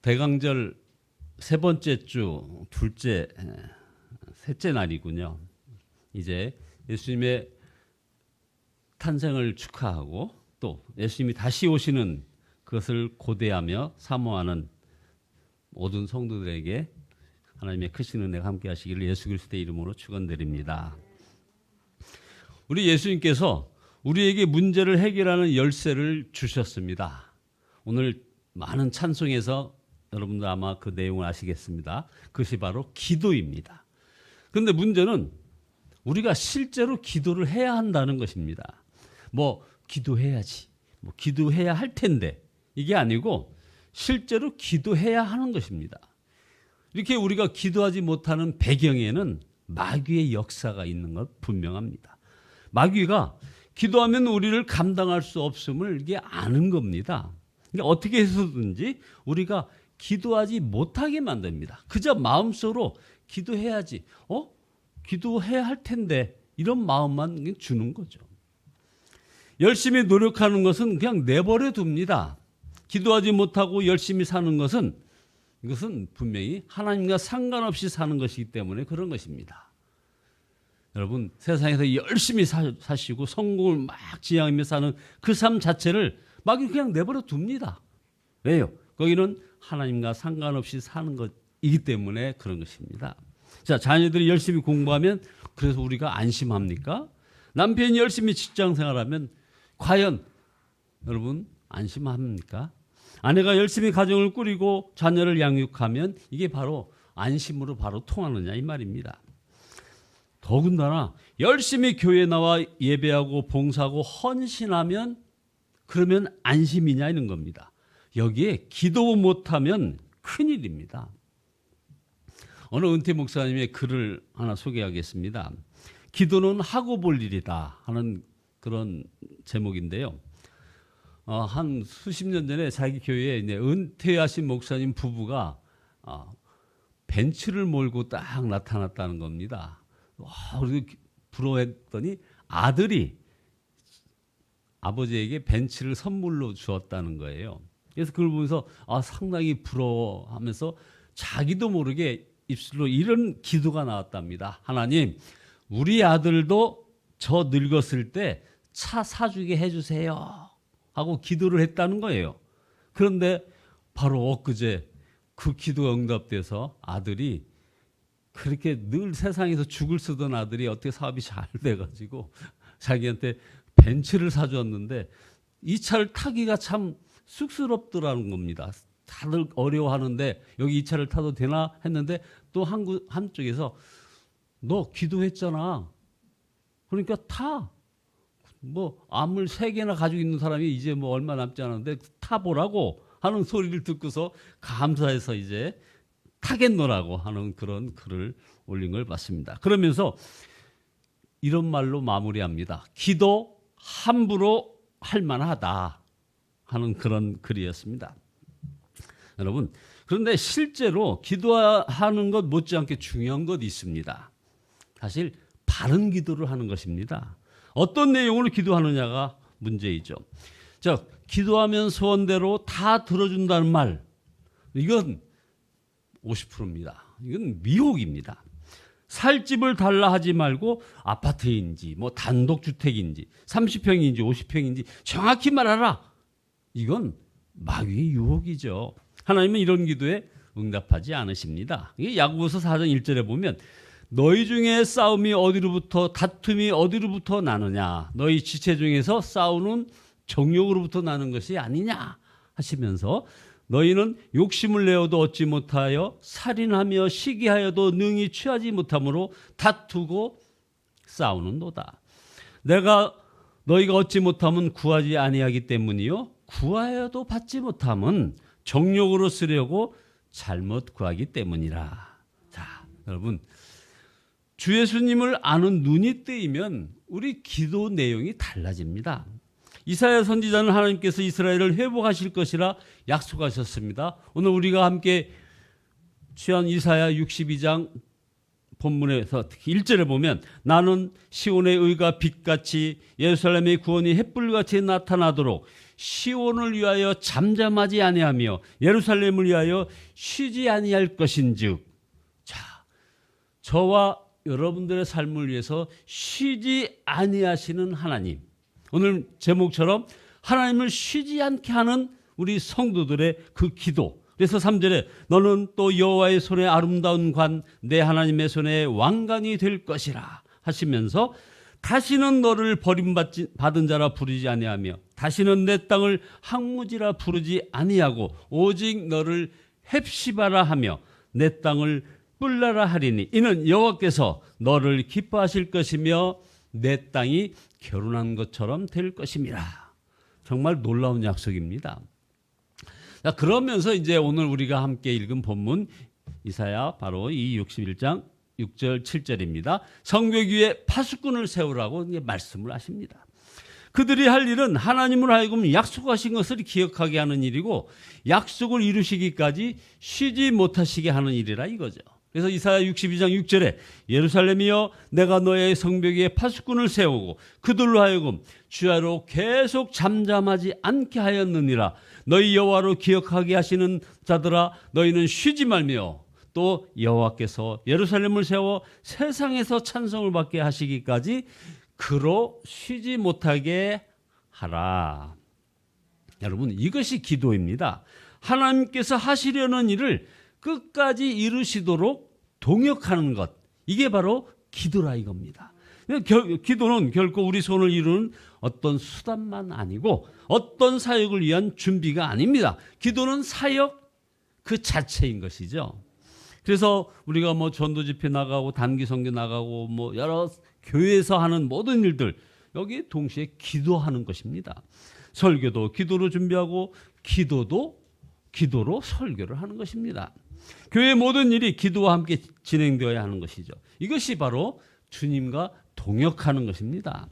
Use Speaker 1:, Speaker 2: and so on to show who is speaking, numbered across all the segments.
Speaker 1: 대강절 세 번째 주 셋째 날이군요. 이제 예수님의 탄생을 축하하고 또 예수님이 다시 오시는 그것을 고대하며 사모하는 모든 성도들에게 하나님의 크신 은혜가 함께 하시기를 예수 그리스도의 이름으로 축원드립니다. 우리 예수님께서 우리에게 문제를 해결하는 열쇠를 주셨습니다. 오늘 많은 찬송에서 여러분들 아마 그 내용을 아시겠습니다. 그것이 바로 기도입니다. 그런데 문제는 우리가 실제로 기도를 해야 한다는 것입니다. 기도해야지, 기도해야 할 텐데 이게 아니고 실제로 기도해야 하는 것입니다. 이렇게 우리가 기도하지 못하는 배경에는 마귀의 역사가 있는 것 분명합니다. 마귀가 기도하면 우리를 감당할 수 없음을 이게 아는 겁니다. 그러니까 어떻게 해서든지 우리가 기도하지 못하게 만듭니다. 그저 마음속으로 기도해야지, 기도해야 할 텐데 이런 마음만 주는 거죠. 열심히 노력하는 것은 그냥 내버려 둡니다. 기도하지 못하고 열심히 사는 것은 이것은 분명히 하나님과 상관없이 사는 것이기 때문에 그런 것입니다. 여러분, 세상에서 열심히 사시고 성공을 막 지향하며 사는 그 삶 자체를 마귀는 그냥 내버려 둡니다. 왜요? 거기는 하나님과 상관없이 사는 것이기 때문에 그런 것입니다. 자, 자녀들이 열심히 공부하면 그래서 우리가 안심합니까? 남편이 열심히 직장 생활하면 과연 여러분 안심합니까? 아내가 열심히 가정을 꾸리고 자녀를 양육하면 이게 바로 안심으로 바로 통하느냐 이 말입니다. 더군다나 열심히 교회에 나와 예배하고 봉사하고 헌신하면 그러면 안심이냐 이런 겁니다. 여기에 기도 못하면 큰일입니다. 어느 은퇴 목사님의 글을 하나 소개하겠습니다. 기도는 하고 볼 일이다 하는 그런 제목인데요. 한 수십 년 전에 자기 교회에 이제 은퇴하신 목사님 부부가 벤츠를 몰고 딱 나타났다는 겁니다. 그리고 부러워했더니 아들이 아버지에게 벤츠를 선물로 주었다는 거예요. 그래서 그걸 보면서 상당히 부러워하면서 자기도 모르게 입술로 이런 기도가 나왔답니다. 하나님, 우리 아들도 저 늙었을 때 차 사주게 해주세요 하고 기도를 했다는 거예요. 그런데 바로 엊그제 그 기도가 응답돼서 아들이 그렇게 늘 세상에서 죽을 쓰던 아들이 어떻게 사업이 잘 돼가지고 자기한테 벤츠를 사주었는데 이 차를 타기가 참 쑥스럽더라는 겁니다. 다들 어려워하는데 여기 이 차를 타도 되나 했는데 또 한쪽에서 너 기도했잖아. 그러니까 타. 암을 3개나 가지고 있는 사람이 이제 얼마 남지 않았는데 타보라고 하는 소리를 듣고서 감사해서 이제 타겠노라고 하는 그런 글을 올린 걸 봤습니다. 그러면서 이런 말로 마무리합니다. 기도 함부로 할 만하다 하는 그런 글이었습니다. 여러분, 그런데 실제로 기도하는 것 못지않게 중요한 것이 있습니다. 사실 바른 기도를 하는 것입니다. 어떤 내용으로 기도하느냐가 문제이죠. 자, 기도하면 소원대로 다 들어준다는 말, 이건 50%입니다. 이건 미혹입니다. 살 집을 달라 하지 말고 아파트인지 단독주택인지 30평인지 50평인지 정확히 말하라. 이건 마귀의 유혹이죠. 하나님은 이런 기도에 응답하지 않으십니다. 이게 야고보서 4장 1절에 보면 너희 중에 싸움이 어디로부터 다툼이 어디로부터 나느냐, 너희 지체 중에서 싸우는 정욕으로부터 나는 것이 아니냐 하시면서 너희는 욕심을 내어도 얻지 못하여 살인하며 시기하여도 능히 취하지 못함으로 다투고 싸우는도다. 너희가 얻지 못함은 구하지 아니하기 때문이요 구하여도 받지 못함은 정욕으로 쓰려고 잘못 구하기 때문이라. 자, 여러분, 주 예수님을 아는 눈이 뜨이면 우리 기도 내용이 달라집니다. 이사야 선지자는 하나님께서 이스라엘을 회복하실 것이라 약속하셨습니다. 오늘 우리가 함께 취한 이사야 62장 본문에서 특히 1절에 보면 나는 시온의 의가 빛같이 예루살렘의 구원이 햇불같이 나타나도록 시온을 위하여 잠잠하지 아니하며 예루살렘을 위하여 쉬지 아니할 것인즉. 자, 저와 여러분들의 삶을 위해서 쉬지 아니하시는 하나님. 오늘 제목처럼 하나님을 쉬지 않게 하는 우리 성도들의 그 기도. 그래서 3절에 너는 또 여호와의 손에 아름다운 관 내 하나님의 손에 왕관이 될 것이라 하시면서 다시는 너를 버림받은 자라 부르지 아니하며 다시는 내 땅을 항무지라 부르지 아니하고 오직 너를 헵시바라 하며 내 땅을 뿔라라 하리니 이는 여호와께서 너를 기뻐하실 것이며 내 땅이 결혼한 것처럼 될 것임이라. 정말 놀라운 약속입니다. 자, 그러면서 이제 오늘 우리가 함께 읽은 본문 이사야 바로 이 61장 6절 7절입니다. 성벽 위에 파수꾼을 세우라고 말씀을 하십니다. 그들이 할 일은 하나님을 하여금 약속하신 것을 기억하게 하는 일이고 약속을 이루시기까지 쉬지 못하시게 하는 일이라 이거죠. 그래서 이사야 62장 6절에 예루살렘이여 내가 너의 성벽 위에 파수꾼을 세우고 그들로 하여금 주야로 계속 잠잠하지 않게 하였느니라. 너희 여호와로 기억하게 하시는 자들아 너희는 쉬지 말며 또 여호와께서 예루살렘을 세워 세상에서 찬송을 받게 하시기까지 그로 쉬지 못하게 하라. 여러분, 이것이 기도입니다. 하나님께서 하시려는 일을 끝까지 이루시도록 동역하는 것, 이게 바로 기도라 이겁니다. 기도는 결코 우리 손을 이루는 어떤 수단만 아니고 어떤 사역을 위한 준비가 아닙니다. 기도는 사역 그 자체인 것이죠. 그래서 우리가 뭐 전도 집회 나가고 단기 선교 나가고 뭐 여러 교회에서 하는 모든 일들 여기 동시에 기도하는 것입니다. 설교도 기도로 준비하고 기도도 기도로 설교를 하는 것입니다. 교회의 모든 일이 기도와 함께 진행되어야 하는 것이죠. 이것이 바로 주님과 동역하는 것입니다.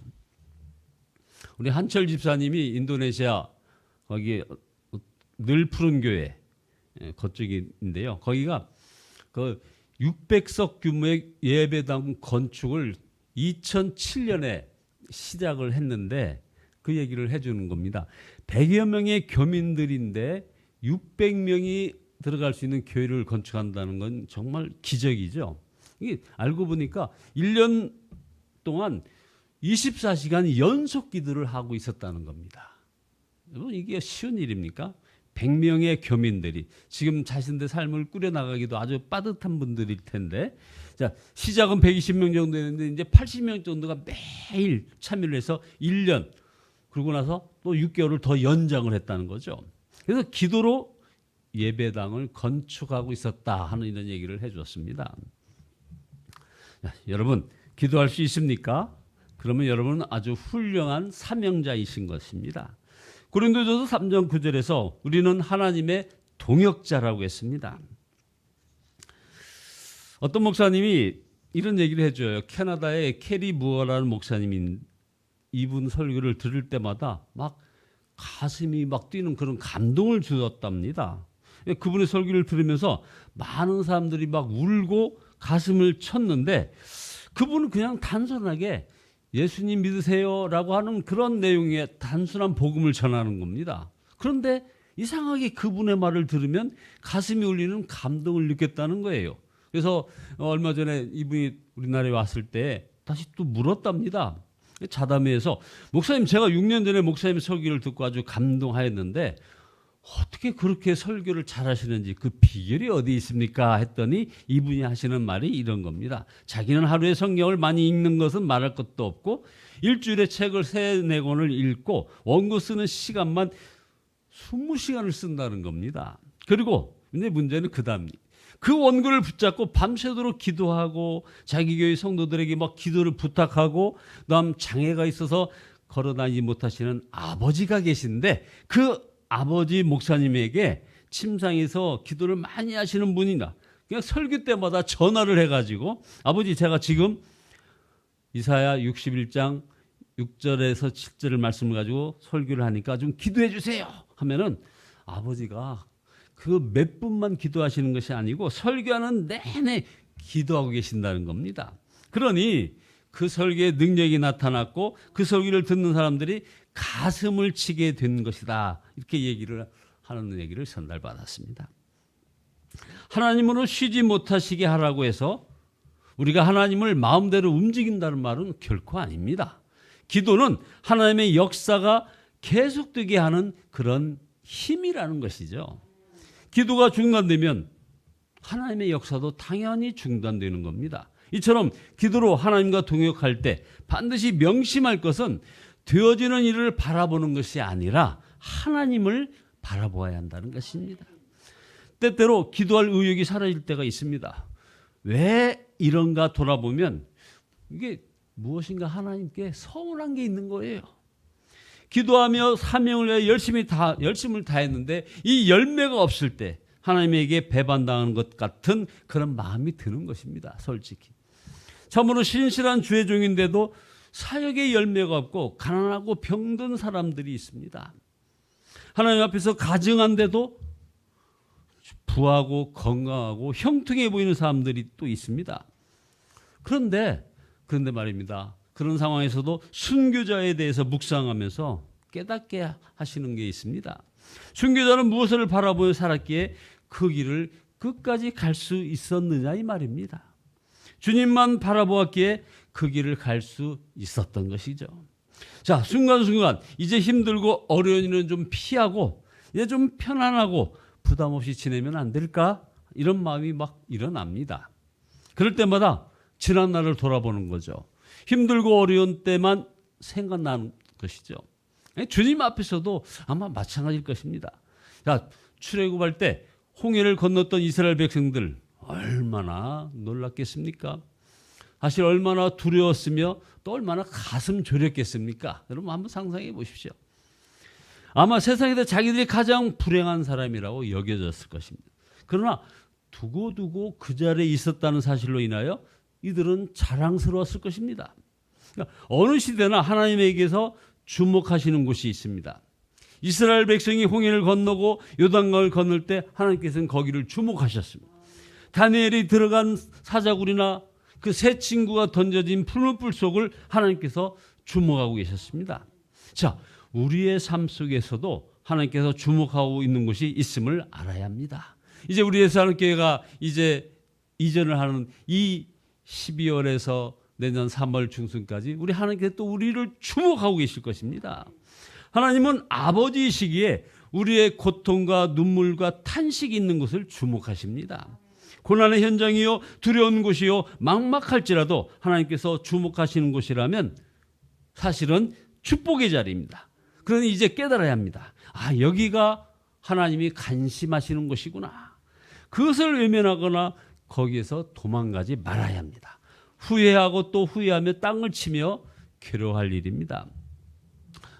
Speaker 1: 우리 한철 집사님이 인도네시아 거기 늘 푸른 교회 그쪽인데요. 거기가 그 600석 규모의 예배당 건축을 2007년에 시작을 했는데 그 얘기를 해주는 겁니다. 100여 명의 교민들인데 600명이 들어갈 수 있는 교회를 건축한다는 건 정말 기적이죠. 이게 알고 보니까 1년 동안 24시간 연속 기도를 하고 있었다는 겁니다. 여러분, 이게 쉬운 일입니까? 100명의 교민들이 지금 자신들의 삶을 꾸려나가기도 아주 빠듯한 분들일 텐데, 자, 시작은 120명 정도 했는데 이제 80명 정도가 매일 참여를 해서 1년, 그러고 나서 또 6개월을 더 연장을 했다는 거죠. 그래서 기도로 예배당을 건축하고 있었다 하는 이런 얘기를 해주었습니다. 자, 여러분, 기도할 수 있습니까? 그러면 여러분은 아주 훌륭한 사명자이신 것입니다. 고린도전서 3장 9절에서 우리는 하나님의 동역자라고 했습니다. 어떤 목사님이 이런 얘기를 해줘요. 캐나다의 캐리 무어라는 목사님이 이분 설교를 들을 때마다 막 가슴이 막 뛰는 그런 감동을 주었답니다. 그분의 설교를 들으면서 많은 사람들이 막 울고 가슴을 쳤는데 그분은 그냥 단순하게 예수님 믿으세요라고 하는 그런 내용의 단순한 복음을 전하는 겁니다. 그런데 이상하게 그분의 말을 들으면 가슴이 울리는 감동을 느꼈다는 거예요. 그래서 얼마 전에 이분이 우리나라에 왔을 때 다시 또 물었답니다. 자담회에서 목사님, 제가 6년 전에 목사님 설교를 듣고 아주 감동하였는데 어떻게 그렇게 설교를 잘하시는지 그 비결이 어디 있습니까? 했더니 이분이 하시는 말이 이런 겁니다. 자기는 하루에 성경을 많이 읽는 것은 말할 것도 없고 일주일에 책을 3-4권을 읽고 원고 쓰는 시간만 20시간을 쓴다는 겁니다. 그리고 근데 문제는 그 원고를 붙잡고 밤새도록 기도하고 자기 교회 성도들에게 막 기도를 부탁하고 그다음 장애가 있어서 걸어다니지 못하시는 아버지가 계신데 그 아버지 목사님에게 침상에서 기도를 많이 하시는 분이다. 그냥 설교 때마다 전화를 해가지고 아버지, 제가 지금 이사야 61장 6절에서 7절을 말씀을 가지고 설교를 하니까 좀 기도해 주세요 하면은 아버지가 그 몇 분만 기도하시는 것이 아니고 설교하는 내내 기도하고 계신다는 겁니다. 그러니 그 설교에 능력이 나타났고 그 설교를 듣는 사람들이 가슴을 치게 된 것이다. 이렇게 얘기를 하는 얘기를 전달받았습니다. 하나님으로 쉬지 못하시게 하라고 해서 우리가 하나님을 마음대로 움직인다는 말은 결코 아닙니다. 기도는 하나님의 역사가 계속되게 하는 그런 힘이라는 것이죠. 기도가 중단되면 하나님의 역사도 당연히 중단되는 겁니다. 이처럼 기도로 하나님과 동역할 때 반드시 명심할 것은 되어지는 일을 바라보는 것이 아니라 하나님을 바라보아야 한다는 것입니다. 때때로 기도할 의욕이 사라질 때가 있습니다. 왜 이런가 돌아보면 이게 무엇인가 하나님께 서운한 게 있는 거예요. 기도하며 사명을 위해 열심을 다했는데 이 열매가 없을 때 하나님에게 배반당하는 것 같은 그런 마음이 드는 것입니다. 솔직히. 참으로 신실한 주의 종인데도 사역의 열매가 없고 가난하고 병든 사람들이 있습니다. 하나님 앞에서 가증한데도 부하고 건강하고 형통해 보이는 사람들이 또 있습니다. 그런데 말입니다. 그런 상황에서도 순교자에 대해서 묵상하면서 깨닫게 하시는 게 있습니다. 순교자는 무엇을 바라보며 살았기에 그 길을 끝까지 갈 수 있었느냐 이 말입니다. 주님만 바라보았기에 그 길을 갈 수 있었던 것이죠. 자, 순간순간 이제 힘들고 어려운 일은 좀 피하고 이제 좀 편안하고 부담 없이 지내면 안 될까? 이런 마음이 막 일어납니다. 그럴 때마다 지난 날을 돌아보는 거죠. 힘들고 어려운 때만 생각나는 것이죠. 주님 앞에서도 아마 마찬가지일 것입니다. 자, 출애굽할 때 홍해를 건넜던 이스라엘 백성들 얼마나 놀랐겠습니까? 사실 얼마나 두려웠으며 또 얼마나 가슴 졸였겠습니까? 여러분 한번 상상해 보십시오. 아마 세상에서 자기들이 가장 불행한 사람이라고 여겨졌을 것입니다. 그러나 두고두고 그 자리에 있었다는 사실로 인하여 이들은 자랑스러웠을 것입니다. 그러니까 어느 시대나 하나님에게서 주목하시는 곳이 있습니다. 이스라엘 백성이 홍해를 건너고 요단강을 건널 때 하나님께서는 거기를 주목하셨습니다. 다니엘이 들어간 사자굴이나 그 새 친구가 던져진 푸른 불 속을 하나님께서 주목하고 계셨습니다. 자, 우리의 삶 속에서도 하나님께서 주목하고 있는 곳이 있음을 알아야 합니다. 이제 우리 예수하나님교회가 이제 이전을 하는 이 12월에서 내년 3월 중순까지 우리 하나님께서 또 우리를 주목하고 계실 것입니다. 하나님은 아버지이시기에 우리의 고통과 눈물과 탄식이 있는 것을 주목하십니다. 고난의 현장이요 두려운 곳이요 막막할지라도 하나님께서 주목하시는 곳이라면 사실은 축복의 자리입니다. 그러니 이제 깨달아야 합니다. 아, 여기가 하나님이 관심하시는 곳이구나. 그것을 외면하거나 거기에서 도망가지 말아야 합니다. 후회하고 또 후회하며 땅을 치며 괴로워할 일입니다.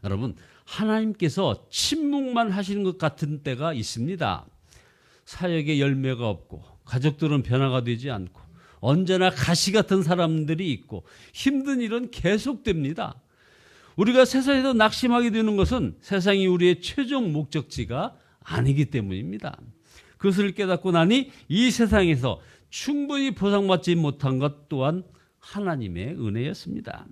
Speaker 1: 여러분, 하나님께서 침묵만 하시는 것 같은 때가 있습니다. 사역에 열매가 없고 가족들은 변화가 되지 않고 언제나 가시 같은 사람들이 있고 힘든 일은 계속됩니다. 우리가 세상에서 낙심하게 되는 것은 세상이 우리의 최종 목적지가 아니기 때문입니다. 그것을 깨닫고 나니 이 세상에서 충분히 보상받지 못한 것 또한 하나님의 은혜였습니다.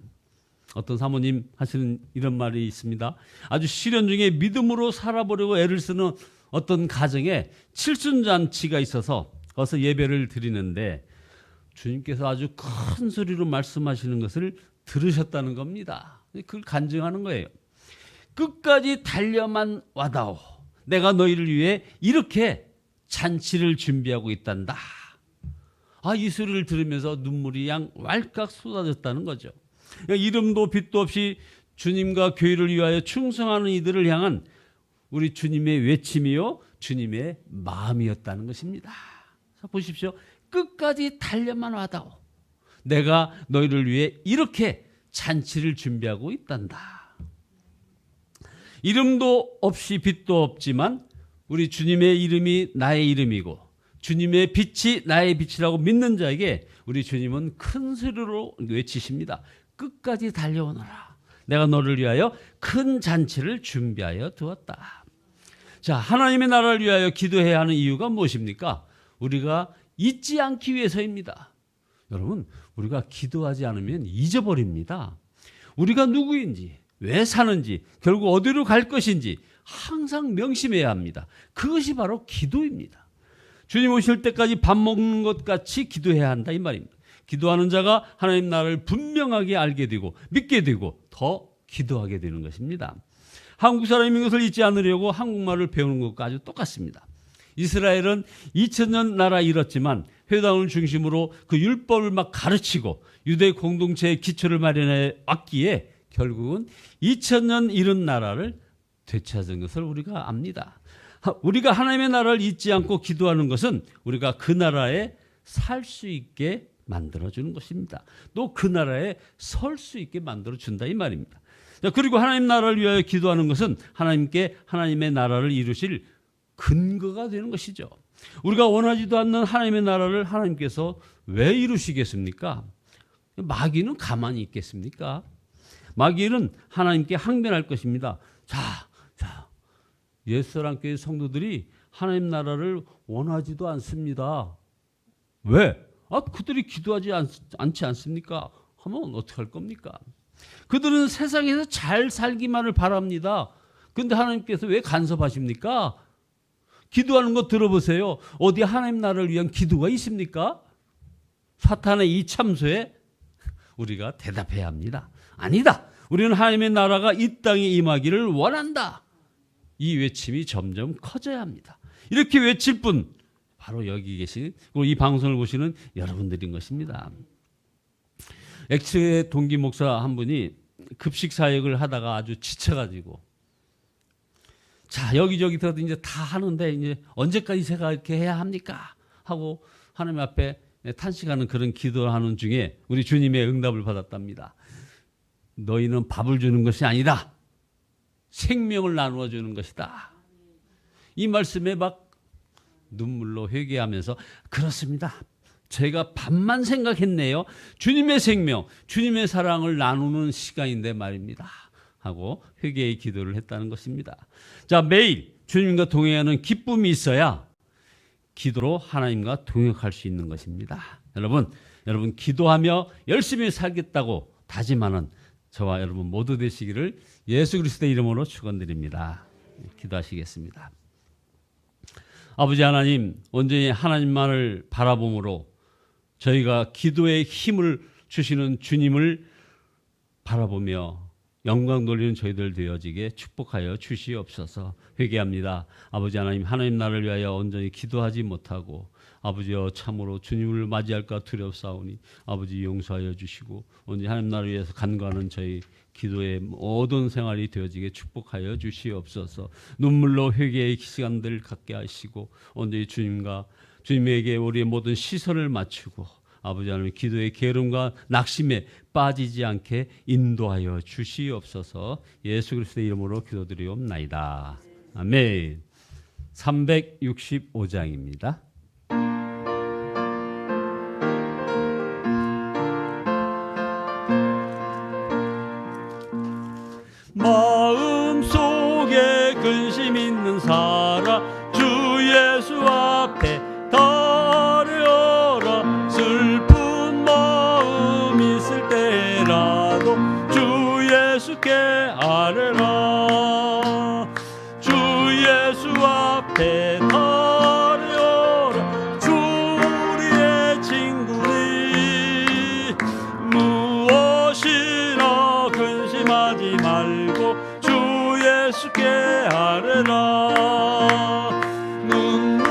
Speaker 1: 어떤 사모님 하시는 이런 말이 있습니다. 아주 시련 중에 믿음으로 살아보려고 애를 쓰는 어떤 가정에 칠순잔치가 있어서 거기서 예배를 드리는데 주님께서 아주 큰 소리로 말씀하시는 것을 들으셨다는 겁니다. 그걸 간증하는 거예요. 끝까지 달려만 와다오. 내가 너희를 위해 이렇게 잔치를 준비하고 있단다. 아, 이 소리를 들으면서 눈물이 양 왈칵 쏟아졌다는 거죠. 이름도 빛도 없이 주님과 교회를 위하여 충성하는 이들을 향한 우리 주님의 외침이요 주님의 마음이었다는 것입니다. 자, 보십시오. 끝까지 달려만 와다오. 내가 너희를 위해 이렇게 잔치를 준비하고 있단다. 이름도 없이 빛도 없지만 우리 주님의 이름이 나의 이름이고 주님의 빛이 나의 빛이라고 믿는 자에게 우리 주님은 큰 소리로 외치십니다. 끝까지 달려오너라. 내가 너를 위하여 큰 잔치를 준비하여 두었다. 자, 하나님의 나라를 위하여 기도해야 하는 이유가 무엇입니까? 우리가 잊지 않기 위해서입니다. 여러분, 우리가 기도하지 않으면 잊어버립니다. 우리가 누구인지, 왜 사는지, 결국 어디로 갈 것인지 항상 명심해야 합니다. 그것이 바로 기도입니다. 주님 오실 때까지 밥 먹는 것 같이 기도해야 한다, 이 말입니다. 기도하는 자가 하나님 나라를 분명하게 알게 되고 믿게 되고 더 기도하게 되는 것입니다. 한국 사람인 것을 잊지 않으려고 한국말을 배우는 것과 아주 똑같습니다. 이스라엘은 2000년 나라 잃었지만 회당을 중심으로 그 율법을 막 가르치고 유대 공동체의 기초를 마련해 왔기에 결국은 2000년 잃은 나라를 되찾은 것을 우리가 압니다. 우리가 하나님의 나라를 잊지 않고 기도하는 것은 우리가 그 나라에 살 수 있게 만들어주는 것입니다. 또 그 나라에 설 수 있게 만들어준다, 이 말입니다. 그리고 하나님 나라를 위하여 기도하는 것은 하나님께 하나님의 나라를 이루실 근거가 되는 것이죠. 우리가 원하지도 않는 하나님의 나라를 하나님께서 왜 이루시겠습니까? 마귀는 가만히 있겠습니까? 마귀는 하나님께 항변할 것입니다. 자, 옛사랑교회 성도들이 하나님 나라를 원하지도 않습니다. 왜? 그들이 기도하지 않지 않습니까? 하면 어떻게 할 겁니까? 그들은 세상에서 잘 살기만을 바랍니다. 그런데 하나님께서 왜 간섭하십니까? 기도하는 거 들어보세요. 어디 하나님 나라를 위한 기도가 있습니까? 사탄의 이 참소에 우리가 대답해야 합니다. 아니다. 우리는 하나님의 나라가 이 땅에 임하기를 원한다. 이 외침이 점점 커져야 합니다. 이렇게 외칠 분 바로 여기 계신 이 방송을 보시는 여러분들인 것입니다. 엑스의 동기 목사 한 분이 급식 사역을 하다가 아주 지쳐가지고 여기저기서 이제 다 하는데 이제 언제까지 제가 이렇게 해야 합니까? 하고 하나님 앞에 탄식하는 그런 기도하는 중에 우리 주님의 응답을 받았답니다. 너희는 밥을 주는 것이 아니다. 생명을 나누어 주는 것이다. 이 말씀에 막 눈물로 회개하면서 그렇습니다. 제가 밥만 생각했네요. 주님의 생명, 주님의 사랑을 나누는 시간인데 말입니다. 하고 회개의 기도를 했다는 것입니다. 매일 주님과 동행하는 기쁨이 있어야 기도로 하나님과 동역할 수 있는 것입니다. 여러분 기도하며 열심히 살겠다고 다짐하는 저와 여러분 모두 되시기를 예수 그리스도의 이름으로 축원드립니다. 기도하시겠습니다. 아버지 하나님, 온전히 하나님만을 바라봄으로 저희가 기도의 힘을 주시는 주님을 바라보며 영광 돌리는 저희들 되어지게 축복하여 주시옵소서. 회개합니다. 아버지 하나님, 하나님 나라를 위하여 온전히 기도하지 못하고 아버지여 참으로 주님을 맞이할까 두렵사오니 아버지 용서하여 주시고 온전히 하나님 나라를 위해서 간구하는 저희 기도의 모든 생활이 되어지게 축복하여 주시옵소서. 눈물로 회개의 시간들 갖게 하시고 온전히 주님에게 우리의 모든 시선을 맞추고 아버지 하나님 기도의 게으름과 낙심에 빠지지 않게 인도하여 주시옵소서. 예수 그리스도의 이름으로 기도드리옵나이다. 아멘. 365장입니다. 마음속에 근심 있는 사람 주 예수 앞에 달려라. 슬픈 마음 있을 때라도 주 예수께 아뢰라. 주 예수 앞에 달려라. 주 우리의 친구니 무엇이나 근심하지 말고 주 예수께 아뢰라. 눈물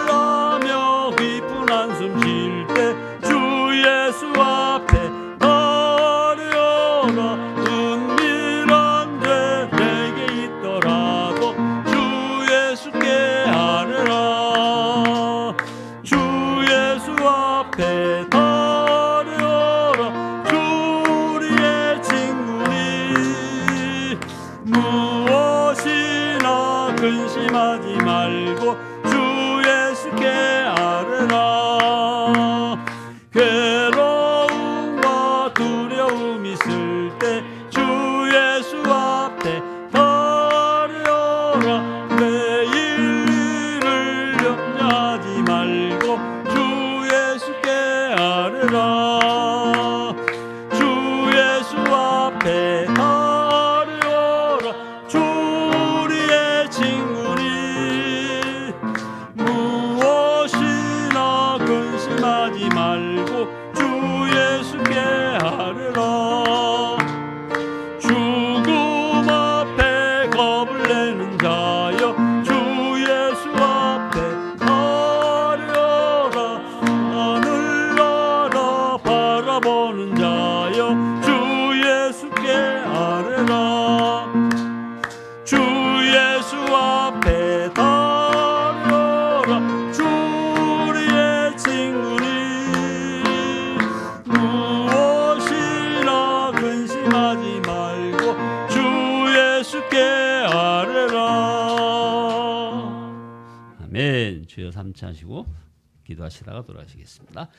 Speaker 1: 나며 깊은 한숨 쉴 때 주 예수 앞에 달려라. 은밀한 데 내게 있더라도 주 예수께 아뢰라. 주 예수 앞에 달려라. 주 우리의 친구니 무엇이나 근심하지 말고 주 예수께 아뢰라. 괴로움과 두려움 있을 때 주 예수 앞에 달려라. 내일 일을 염려하지 말고 주 예수께 아뢰라. 주여 삼차하시고 기도하시다가 돌아가시겠습니다.